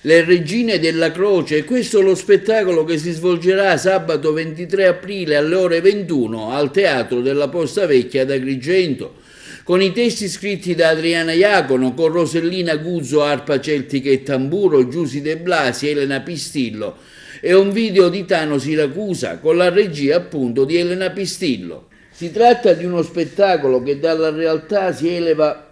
Le Regine della Croce, e questo è lo spettacolo che si svolgerà sabato 23 aprile alle ore 21 al Teatro della Posta Vecchia ad Agrigento, con i testi scritti da Adriana Iacono, con Rosellina Guzzo, arpa celtica e tamburo, Giusy De Blasi, Elena Pistillo, e un video di Tano Siracusa, con la regia appunto di Elena Pistillo. Si tratta di uno spettacolo che dalla realtà si eleva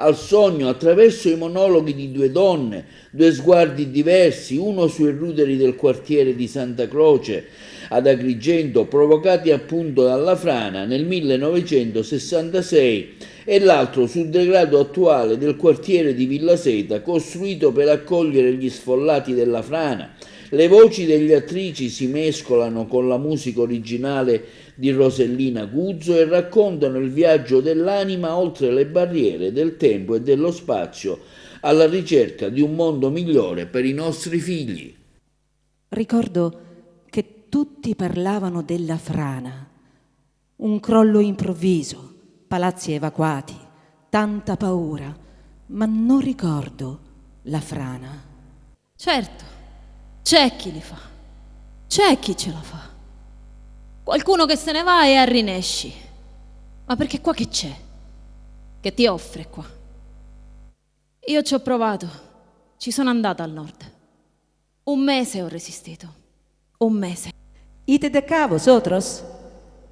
al sogno attraverso i monologhi di due donne, due sguardi diversi, uno sui ruderi del quartiere di Santa Croce ad Agrigento, provocati appunto dalla frana nel 1966, e l'altro sul degrado attuale del quartiere di Villa Seta, costruito per accogliere gli sfollati della frana. Le voci delle attrici si mescolano con la musica originale di Rosellina Guzzo e raccontano il viaggio dell'anima oltre le barriere del tempo e dello spazio, alla ricerca di un mondo migliore per i nostri figli. Ricordo che tutti parlavano della frana, un crollo improvviso, palazzi evacuati, tanta paura, ma non ricordo la frana. Certo, c'è chi li fa, c'è chi ce la fa. Qualcuno che se ne va e arrinesci. Ma perché qua che c'è? Che ti offre qua? Io ci ho provato, ci sono andata al nord. 1 mese ho resistito, 1 mese. Ite de cavo, sotros?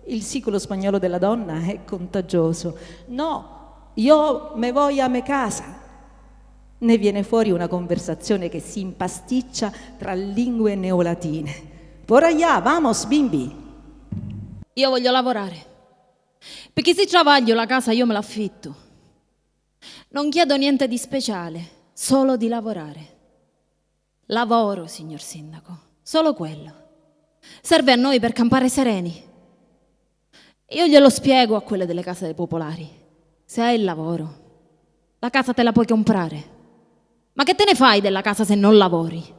Il siculo spagnolo della donna è contagioso. No, io me voy a me casa. Ne viene fuori una conversazione che si impasticcia tra lingue neolatine. Por allá, vamos, bimbi. Io voglio lavorare, perché se travaglio la casa io me l'affitto. Non chiedo niente di speciale, solo di lavorare. Lavoro, signor Sindaco, solo quello. Serve a noi per campare sereni. Io glielo spiego a quelle delle case dei popolari. Se hai il lavoro, la casa te la puoi comprare. Ma che te ne fai della casa se non lavori?